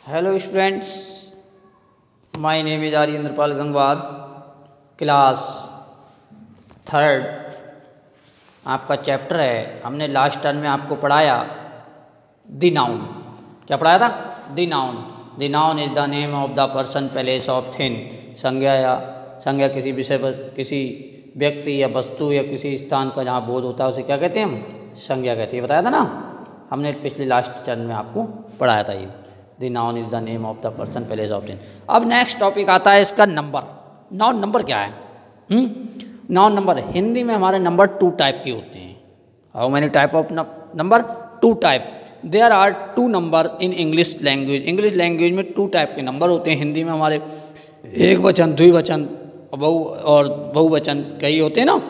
Hello students, my name is Aryendra Gangwar, class third. आपका chapter है, हमने last term में आपको पढ़ाया द नाउन। क्या पढ़ाया था? The noun. The noun is the name of the person, place of thing. संज्ञा किसी विषय पर, किसी व्यक्ति या वस्तु या किसी स्थान का जहाँ बोध होता है उसे क्या कहते हैं? हम संज्ञा कहते हैं। बताया था ना हमने पिछले लास्ट टर्म में आपको पढ़ाया था ये। The noun is the name of the person, place of thing. अब नेक्स्ट टॉपिक आता है इसका नंबर। नाउन नंबर क्या है? नाउन नंबर हिंदी में हमारे नंबर 2 टाइप के होते हैं। How many type of number? 2 type. There are 2 number in English language. English language में 2 टाइप के नंबर होते हैं। हिंदी में हमारे एक वचन, द्विवचन और बहुवचन कई होते हैं ना,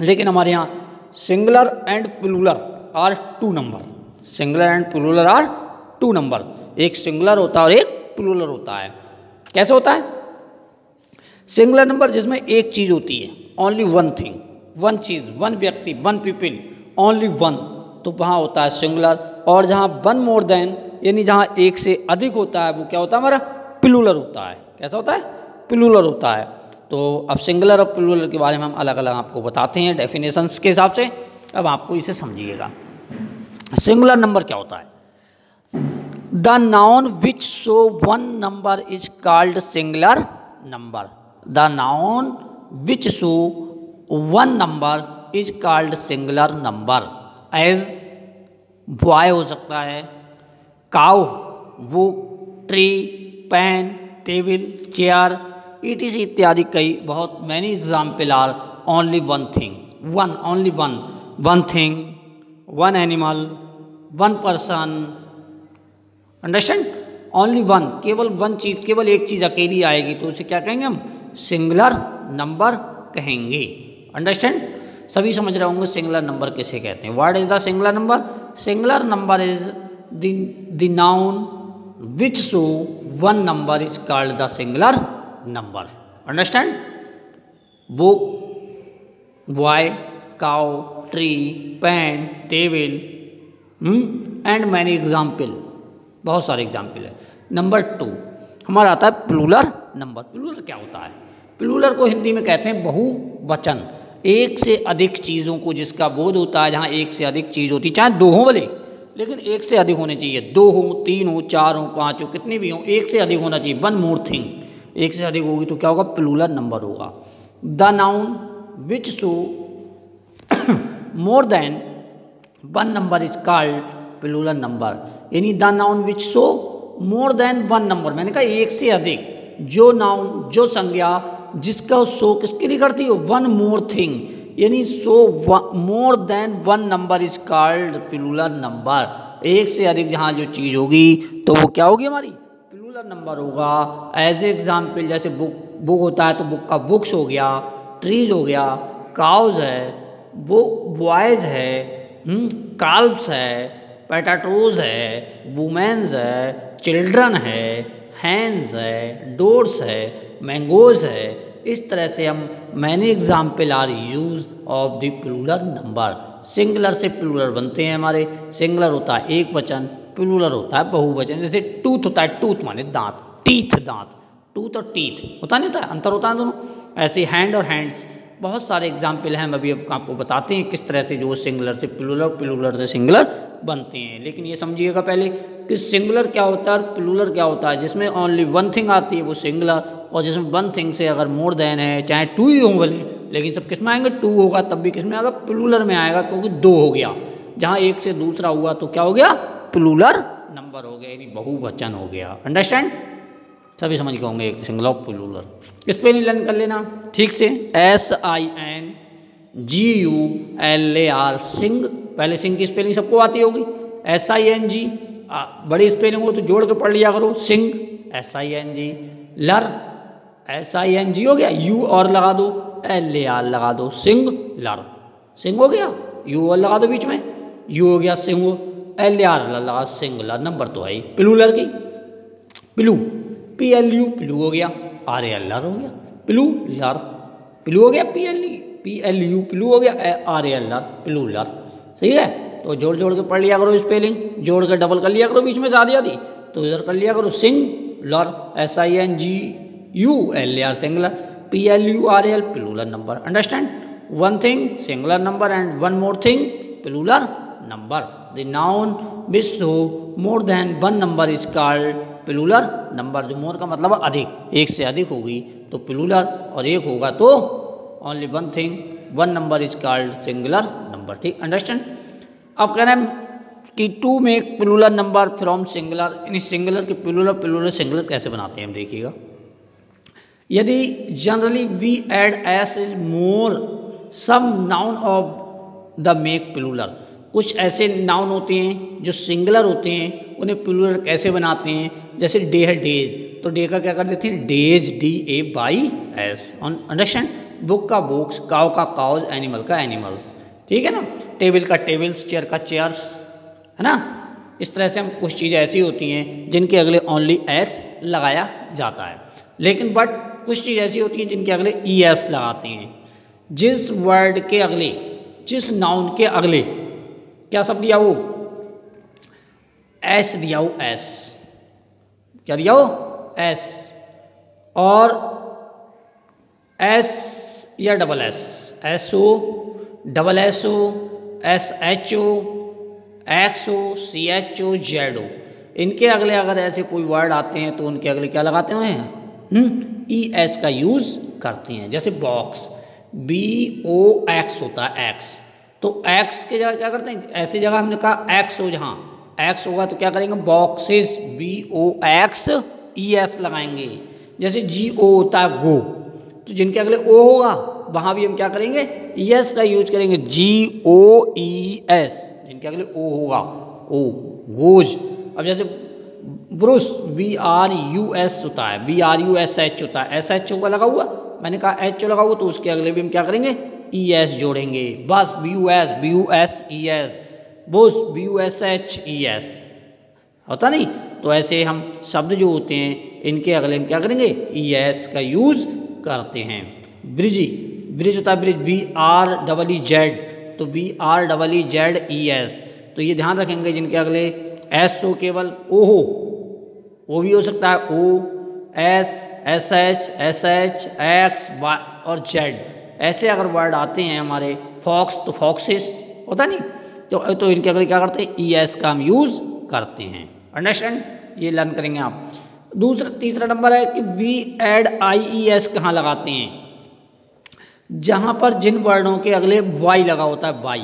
लेकिन हमारे यहाँ singular and plural are 2 number. Singular and plural are 2 number. एक सिंगुलर होता है और एक प्लूरल होता है। कैसे होता है? सिंगुलर नंबर जिसमें एक चीज होती है, ओनली वन थिंग, वन चीज, वन व्यक्ति, वन पीपल, ओनली वन, तो वहाँ होता है सिंगुलर। और जहाँ वन मोर देन, यानी जहाँ एक से अधिक होता है, वो क्या होता है? हमारा प्लूरल होता है। कैसा होता है? प्लूरल होता है। तो अब सिंगुलर और प्लूरल के बारे में हम अलग अलग आपको बताते हैं डेफिनेशंस के हिसाब से। अब आपको इसे समझिएगा। सिंगुलर नंबर क्या होता है? The noun which show one number is called singular number. The noun which show one number is called singular number. As boy हो सकता है, cow, book, tree, pen, table, chair, etc इत्यादि। कई बहुत many example are only one thing, one, only one, one thing, one animal, one person. Understand? Only one, केवल one चीज, केवल एक चीज अकेली आएगी तो उसे क्या कहेंगे? हम सिंगुलर नंबर कहेंगे। अंडरस्टैंड? सभी समझ रहे होंगे सिंगुलर नंबर किसे कहते हैं। What is the singular number? Singular number is the noun which show one number is called the singular number. Understand? Book, boy, cow, tree, pen, table and many example. बहुत सारे example है। Number 2 हमारा आता है plural number. Plural क्या होता है? Plural को हिंदी में कहते हैं बहुवचन। एक से अधिक चीज़ों को जिसका बोध होता है, जहाँ एक से अधिक चीज़ होती है, चाहे 2 हो भले, लेकिन एक से अधिक होने चाहिए। 2 हो, 3 हो, 4 हो, 5 हो, कितनी भी हो, एक से अधिक होना चाहिए। वन मोर थिंग, एक से अधिक होगी तो क्या होगा? प्लूरल नंबर होगा। The noun which show more than one number is called plural number. यानी the noun which show more than one number, मैंने कहा एक से अधिक। जो नाउन, जो संज्ञा जिसका शो किसके लिए करती हो? वन मोर थिंग, यानी show more than one number is called plural number. एक से अधिक जहाँ जो चीज़ होगी तो वो क्या होगी? हमारी प्लूरल नंबर होगा। एज एग्जाम्पल जैसे बुक होता है तो बुक का बुक्स हो गया, ट्रीज हो गया, काउज है, बॉयज है, काल्व्स है, पैटाटोज है, वुमेन्स है, चिल्ड्रन है, हैंड्स है, डोर्स है, मैंगोज है। इस तरह से हम many example are use of the plural number. Singular से प्लूरल बनते हैं हमारे। सिंगुलर होता है एक वचन, प्लूरल होता है बहुवचन। जैसे टूथ होता है, टूथ माने दांत, टीथ दांत, टूथ और टीथ होता नहीं होता है, अंतर होता है दोनों। ऐसे हैंड और हैंड्स, बहुत सारे एग्जाम्पल हैं। हम अभी आपको बताते हैं किस तरह से जो सिंगुलर से प्लूरल, प्लूरल से सिंगुलर बनते हैं। लेकिन ये समझिएगा पहले कि सिंगुलर क्या होता है और प्लूरल क्या होता है। जिसमें ओनली वन थिंग आती है वो सिंगुलर, और जिसमें वन थिंग से अगर मोर देन है, चाहे 2 ही हो भले, लेकिन सब किस में आएंगे? 2 होगा तब भी किस में आएगा? प्लूरल में आएगा, क्योंकि 2 हो गया। जहाँ एक से दूसरा हुआ तो क्या हो गया? प्लूरल नंबर हो गया, यानी बहुवचन हो गया। अंडरस्टैंड? सभी समझ गए होंगे सिंगुलर प्लूरल। स्पेलिंग लर्न कर लेना ठीक से। SINGULAR, सिंग। पहले सिंग की स्पेलिंग सबको आती होगी। SING बड़ी स्पेलिंग हो तो जोड़ के पढ़ लिया करो। सिंग, SING। लर, SING हो गया, U और लगा दो, LAR लगा दो, सिंग लर। सिंग हो गया, U और लगा दो बीच में, U हो गया सिंग, LAR लगा सिंगुलर। नंबर तो है प्लूरल की। प्लू, PLU प्लू हो गया, RALR हो गया, प्लू लर, प्लू हो गया, PLU प्लू हो गया, RALR प्लू लर। सही है? तो जोड़ जोड़ के पढ़ लिया करो स्पेलिंग, जोड़ के डबल कर लिया करो बीच में से आधी आधी, तो इधर कर लिया करो singular, SINGULAR singular, PLURAL plural number. Understand? One thing singular number and one more thing plural number. The noun which show more than one number is called plural number. जो मोर का मतलब है अधिक, एक से अधिक होगी तो प्लूरल, और एक होगा तो only one thing, one number is called singular number. ठीक, अंडरस्टैंड? अब कह रहे हैं कि to make plural number from singular, यानी सिंगुलर के प्लूरल, प्लूरल सिंगुलर कैसे बनाते हैं हम देखिएगा। यदि generally we add S is more some noun of the make plural, कुछ ऐसे नाउन होते हैं जो सिंगुलर होते हैं, उन्हें प्लूरल कैसे बनाते हैं। जैसे डे है डेज, तो डे का क्या कर देते हैं डेज, DAYS। अंडरस्टैंड? बुक का बुक्स, काव का काउज, एनिमल का एनिमल्स। ठीक है ना? टेबल का टेबल्स, चेयर का चेयर्स, है ना? इस तरह से हम कुछ चीज़ें ऐसी होती हैं जिनके अगले ओनली एस लगाया जाता है, लेकिन बट कुछ चीज़ ऐसी होती हैं जिनके अगले ES लगाते हैं। जिस वर्ड के अगले, जिस नाउन के अगले क्या सब दिया हो, एस दिया हो, एस क्या दिया हो, एस, और एस या double S, SO, double SO, SHO, XO, CHO, ZO, इनके अगले अगर ऐसे कोई वर्ड आते हैं तो उनके अगले क्या लगाते हैं उन्हें ES का यूज़ करते हैं। जैसे बॉक्स, BOX होता है X, तो X के जगह क्या करते हैं, ऐसी जगह हमने कहा X हो, जहाँ X होगा तो क्या करेंगे बॉक्सेस, BOX ES लगाएंगे। जैसे GO होता है गो, तो जिनके अगले O होगा वहाँ भी हम क्या करेंगे ES का यूज करेंगे, GOES, जिनके अगले O होगा O, गोज। अब जैसे ब्रुश, BRUS होता है, BRUSH होता है, SHO का लगा हुआ, मैंने कहा HO लगा हुआ, तो उसके अगले भी हम क्या करेंगे ES जोड़ेंगे। बस BUS बुश, BUSHES होता नहीं। तो ऐसे हम शब्द जो होते हैं इनके अगले हम क्या करेंगे ES का यूज़ करते हैं। ब्रिजी, ब्रिज होता है ब्रिज, BREEZ, तो BREEZES, तो ये ध्यान रखेंगे जिनके अगले SO केवल O हो, वो भी हो सकता है O, S, SH, SH, X, Y और Z, ऐसे अगर वर्ड आते हैं हमारे। फॉक्स तो फॉक्सेस होता नहीं, तो इनके अगले क्या करते हैं ES का हम यूज़ करते हैं। अंडरस्टैंड? ये लर्न करेंगे आप। तीसरा नंबर है कि वी एड IES कहाँ लगाते हैं, जहाँ पर जिन वर्डों के अगले Y लगा होता है, Y,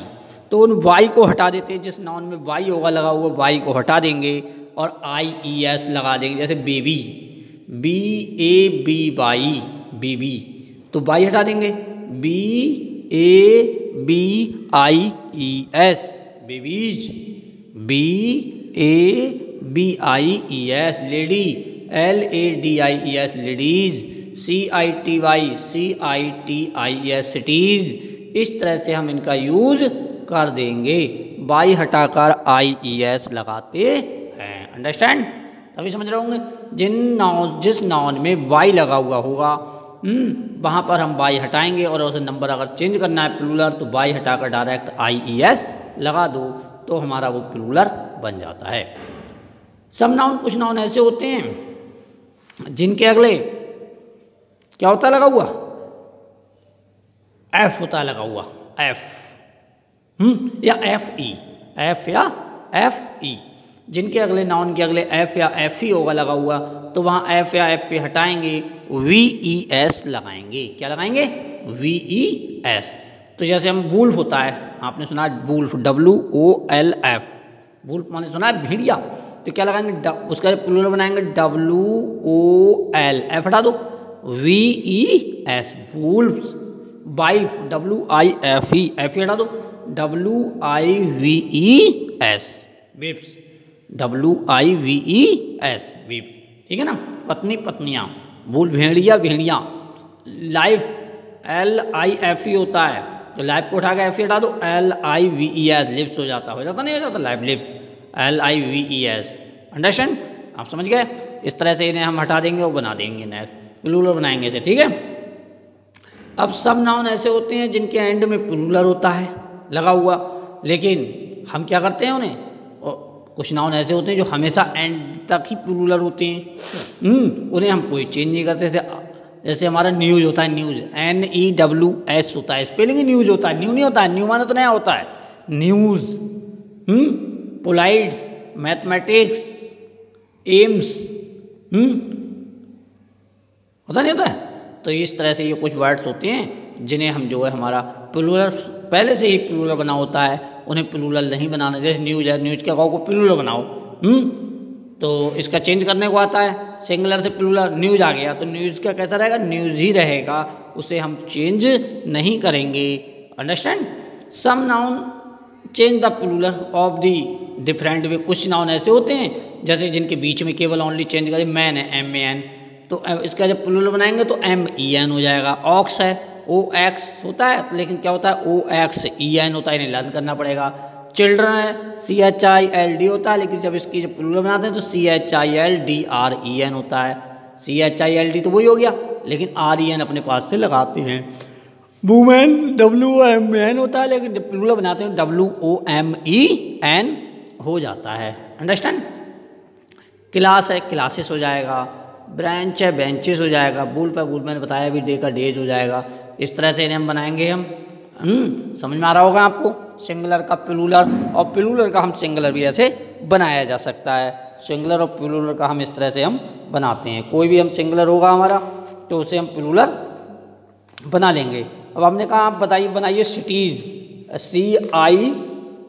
तो उन Y को हटा देते हैं। जिस नाउन में Y होगा लगा हुआ Y को हटा देंगे और IES लगा देंगे। जैसे बेबी, BABY, बेबी, तो Y हटा देंगे, BABIES, babies, BABIES, lady, LADIES, ladies, CITIES, cities. इस तरह से हम इनका यूज़ कर देंगे। Y हटाकर IES लगाते हैं। अंडरस्टैंड? तभी समझ रहे होंगे। जिस नाउन में Y लगा हुआ होगा वहाँ पर हम Y हटाएंगे, और उसे नंबर अगर चेंज करना है प्लूरल तो Y हटाकर डायरेक्ट IES लगा दो, तो हमारा वो प्लूरल बन जाता है। सब नाउन, कुछ नाउन ऐसे होते हैं जिनके अगले क्या होता है लगा हुआ, F होता है लगा हुआ, F या FE, F या FE, जिनके अगले नाउन के अगले F या FE होगा लगा हुआ, तो वहाँ F या FE हटाएंगे, VES लगाएंगे। क्या लगाएंगे? VES। तो जैसे हम वुल्फ होता है, आपने सुना है वुल्फ, WOLF, वुल्फ माने सुना है भेड़िया, तो क्या लगाएंगे उसका प्लूरल बनाएंगे WOL, F हटा दो, VES, wolves. Wife, WIFE, F हटा दो, WIVES, विप्स, WIVES, विप। ठीक है ना? पत्नी, पत्नियाँ, वुल, भेड़िया, भेड़िया। लाइफ, LIFE होता है, तो लाइफ को उठा के FE हटा दो, LIVES, लिप्स हो जाता नहीं हो जाता लाइफ, लिप्स, LIVES। अंडरस्टैंड? आप समझ गए? इस तरह से इन्हें हम हटा देंगे और बना देंगे, नए प्लूरल बनाएंगे इसे। ठीक है? अब सब नाउन ऐसे होते हैं जिनके एंड में प्लूरल होता है लगा हुआ, लेकिन हम क्या करते हैं उन्हें कुछ नाउन ऐसे होते हैं जो हमेशा एंड तक ही प्लूरल होते हैं, उन्हें हम कोई चेंज नहीं करते। जैसे हमारा न्यूज़ होता है, न्यूज़ NEWS होता है, स्पेलिंग ही न्यूज़ होता है, न्यू नहीं होता है, न्यू माना तो नया होता है, न्यूज़। पोलाइट्स, मैथमेटिक्स, एम्स, होता नहीं होता है। तो इस तरह से ये कुछ वर्ड्स होते हैं जिन्हें हम जो है हमारा प्लूरल पहले से ही प्लूरल बना होता है, उन्हें प्लूरल नहीं बनाना। जैसे न्यूज़ है, न्यूज़ के को प्लूरल बनाओ, तो इसका चेंज करने को आता है, सिंगुलर से प्लूरल न्यूज़ आ गया तो न्यूज़ का कैसा रहेगा, न्यूज़ ही रहेगा, उसे हम चेंज नहीं करेंगे। Understand. Some noun change the plural of the different way. कुछ नाउन ऐसे होते हैं जैसे जिनके बीच में केवल ओनली चेंज करें, मैन है MAN, तो इसका जब प्लूरल बनाएंगे तो MEN हो जाएगा। ऑक्स है OX होता है, लेकिन क्या होता है OXEN होता है, इन्हें लर्न करना पड़ेगा। चिल्ड्रन है CHILD होता है, लेकिन जब इसकी जब प्लूरल बनाते हैं तो CHILDREN होता है। CHILD तो वही हो गया, लेकिन REN अपने पास से लगाते हैं। वुमेन WOMN होता है, लेकिन जब प्लूरल बनाते हैं WOMEN हो जाता है। अंडरस्टैंड। क्लास है क्लासेस हो जाएगा, ब्रांच है बेंचेस हो जाएगा, बुल पर बुल मैंने बताया भी, डे का डेज हो जाएगा। इस तरह से इन्हें हम बनाएंगे हम। समझ में आ रहा होगा आपको, सिंगुलर का प्लूरल और प्लूरल का हम सिंगुलर भी ऐसे बनाया जा सकता है। सिंगुलर और प्लूरल का हम इस तरह से हम बनाते हैं। कोई भी हम सिंगुलर होगा हमारा तो उसे हम प्लूरल बना लेंगे। अब हमने कहा आप बताइए, बनाइए सिटीज़,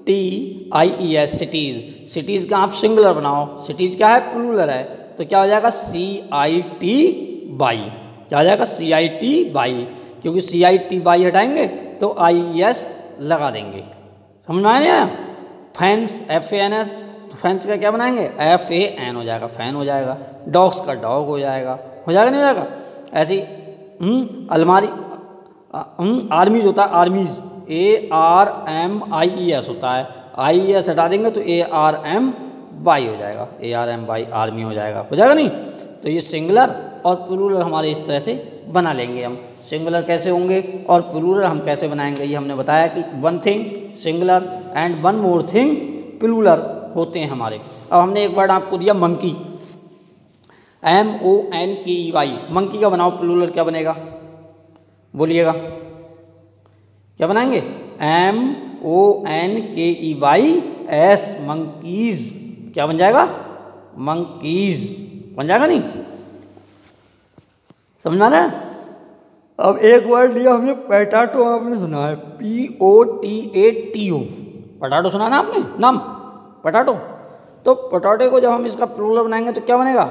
CITIES सिटीज़। सिटीज़ का आप सिंगुलर बनाओ, सिटीज़ क्या है, प्लूरल है, तो क्या हो जाएगा CIT बाई, क्या हो जाएगा CIT बाई, क्योंकि CIT बाई हटाएंगे तो IES लगा देंगे। समझ में आया। फैंस FANS, तो फैंस का क्या बनाएंगे FAN हो जाएगा, फैन हो जाएगा। डॉग्स का डॉग हो जाएगा, हो जाएगा नहीं हो जाएगा। ऐसी अलमारी, आर्मीज होता है, आर्मीज ARMIES होता है, IES हटा देंगे तो ARMY हो जाएगा, ARMY आर्मी हो जाएगा नहीं। तो ये सिंगुलर और प्लूरल हमारे इस तरह से बना लेंगे हम। सिंगुलर कैसे होंगे और प्लूरल हम कैसे बनाएंगे, ये हमने बताया कि one thing singular and one more thing plural होते हैं हमारे। अब हमने एक वर्ड आपको दिया मंकी, MONKEY, मंकी का बनाओ प्लूरल क्या बनेगा, बोलिएगा क्या बनाएंगे, MONKEYS, मंकीज, क्या बन जाएगा, मंकीज बन जाएगा नहीं। समझ में आ रहा है। अब एक वर्ड लिया हमने पोटैटो, आपने सुना है POTATO, पोटैटो सुना ना आपने नाम, पोटैटो। तो पोटैटो को जब हम इसका प्लूरल बनाएंगे तो क्या बनेगा,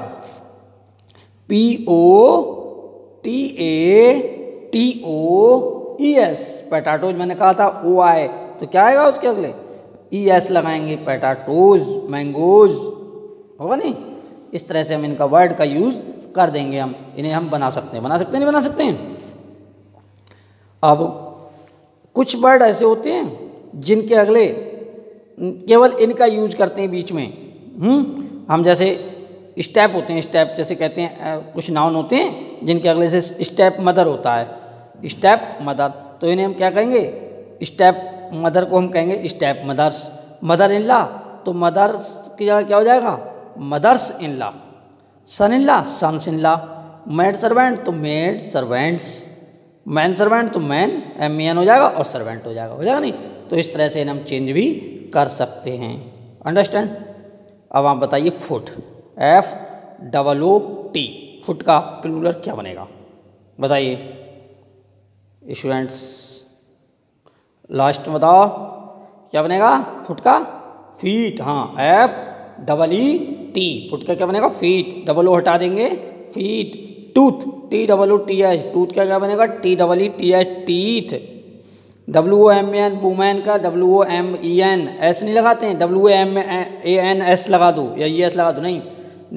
POTATOES, पोटैटो मैंने कहा था OI, तो क्या आएगा उसके अगले ES लगाएंगे, पोटैटोज, मैंगोज, होगा नहीं। इस तरह से हम इनका वर्ड का यूज़ कर देंगे, हम इन्हें हम बना सकते हैं, नहीं बना सकते हैं। अब कुछ वर्ड ऐसे होते हैं जिनके अगले केवल इनका यूज करते हैं बीच में। हम जैसे स्टेप होते हैं, स्टेप जैसे कहते हैं, कुछ नाउन होते हैं जिनके अगले से स्टेप मदर होता है, स्टेप मदर, तो इन्हें हम क्या कहेंगे, स्टेप मदर को हम कहेंगे step mothers. Mother in law, तो मदर्स की जगह क्या हो जाएगा, mothers in law. Son in law, sons in law. Maid servant तो मेड सर्वेंट्स, मैन सर्वेंट तो मैन MEN हो जाएगा और सर्वेंट हो जाएगा नहीं। तो इस तरह से इन्हें हम चेंज भी कर सकते हैं। अंडरस्टैंड। अब आप बताइए फुट, FOOT, फुट का प्लूरल क्या बनेगा, बताइए स्टूडेंट्स, लास्ट में बताओ क्या बनेगा, फुट का फीट, हाँ FEET, फुट का क्या बनेगा फीट, OO हटा देंगे फीट। टूथ, TOOTH, टूथ का क्या बनेगा TEETH, टीथ। WOMAN, वुमेन का WOMEN, S नहीं लगाते हैं, WANS लगा दो या ES लगा दो, नहीं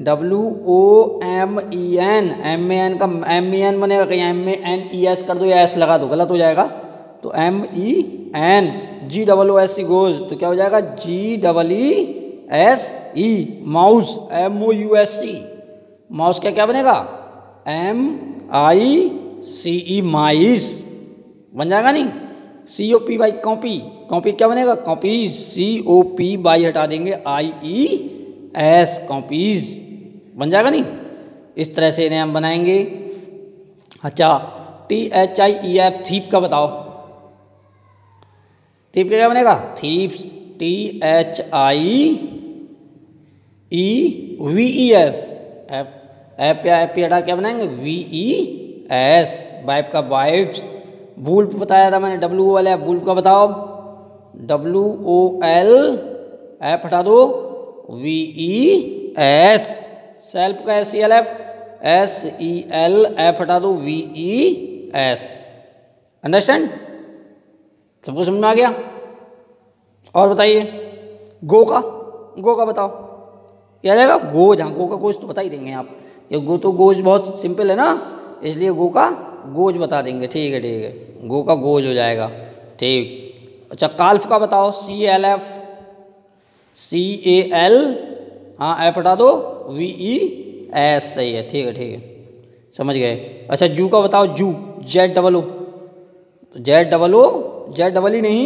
WOMEN, MAN का MEN बनेगा, कहीं MANES कर दो या S लगा दो, गलत हो जाएगा। तो MEN, GOOSE गोज, तो क्या हो जाएगा GEESE, माउस, MOUSE, माउस का क्या बनेगा MICE, माइस बन जाएगा नहीं। COPY कॉपी, कॉपी क्या बनेगा? कॉपीज, COPY हटा देंगे IES, कॉपीज बन जाएगा नहीं? इस तरह से इन्हें हम बनाएंगे। अच्छा, THIEF थीप का बताओ, थीप क्या बनेगा? थीप्स, THIEVES, एप या एप हटा क्या बनाएंगे? VES, वाइफ का वाइफ्स। वुल्फ बताया था मैंने, WOL, वुल्फ का बताओ, WOL, एप हटा दो, VES। सेल्फ का SELF, SEL, एप हटा दो, VES। अंडरस्टैंड? सबको समझ में आ गया? और बताइए गो का बताओ क्या जाएगा? गोज। हाँ, गो का गोज तो बता ही देंगे आप, ये गो तो गोज बहुत सिंपल है ना, इसलिए गो का गोज बता देंगे। ठीक है, गो का गोज हो जाएगा। ठीक। अच्छा, काल्फ का बताओ, CLF, CAL, हाँ एप हटा दो, VES, सही है। ठीक है, समझ गए। अच्छा, जू का बताओ, जू, ZOO, ZEE नहीं,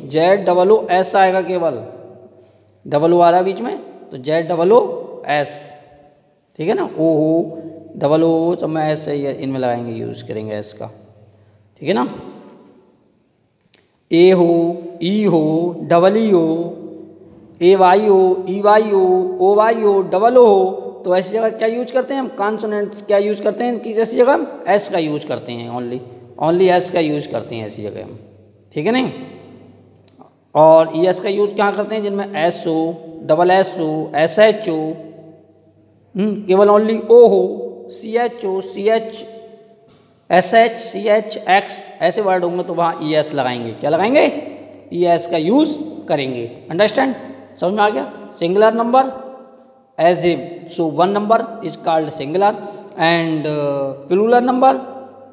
ZOOS आएगा, केवल डबल ओ आ रहा बीच में, तो ZOOS, ठीक है ना। OO सब में S है, इनमें लगाएंगे, यूज करेंगे S का, ठीक है ना। A हो, E हो, EE हो, AY हो, EY हो, OY हो, OO हो, तो ऐसी जगह क्या यूज करते हैं हम? कॉन्सोनेंट्स क्या यूज करते हैं कि ऐसी जगह हम S का यूज करते हैं, ओनली S का यूज करते हैं ऐसी जगह हम, ठीक है नहीं। और ES का यूज कहाँ करते हैं? जिनमें S हो, SS हो, SH हो, केवल ओनली O हो, CH हो, CH, SH, CH, X, ऐसे वर्ड होंगे तो वहाँ ES लगाएंगे। क्या लगाएंगे? ES का यूज करेंगे। अंडरस्टैंड? समझ में आ गया? Singular number as if, so one number is called singular, and plural number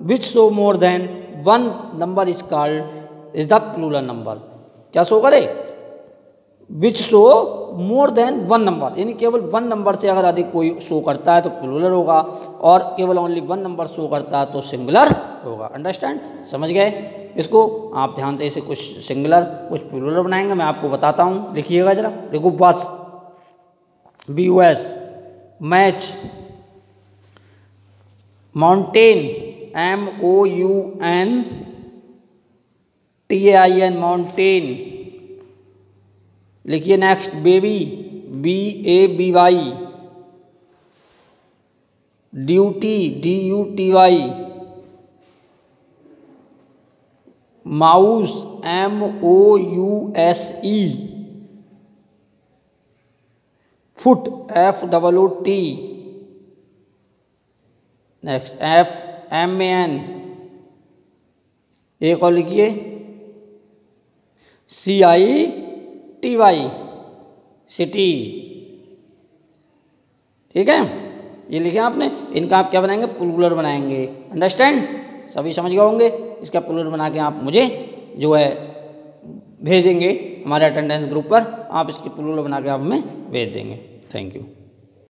which show more than one number is the plural number. क्या शो करे? विच show more than one number, यानी केवल one number से अगर अधिक कोई show करता है तो प्लूरल होगा, और केवल ओनली वन नंबर शो करता है तो सिंगुलर होगा। अंडरस्टैंड? समझ गए? इसको आप ध्यान से इसे कुछ सिंगुलर कुछ प्लूरल बनाएंगे, मैं आपको बताता हूँ, लिखिएगा जरा। देखो, bus, BUS, match, mountain, MOUNTAIN, mountain. लिखिए next, baby, BABY, duty, DUTY, mouse, MOUSE, foot, FOOT, next FMAN, एक और लिखिए CITY, सिटी, ठीक है। ये लिखे आपने, इनका आप क्या बनाएंगे? प्लूरल बनाएंगे। अंडरस्टैंड? सभी समझ गए होंगे। इसका प्लूरल बना के आप मुझे जो है भेजेंगे हमारे अटेंडेंस ग्रुप पर, आप इसकी प्लूरल बना के आप हमें भेज देंगे। Thank you.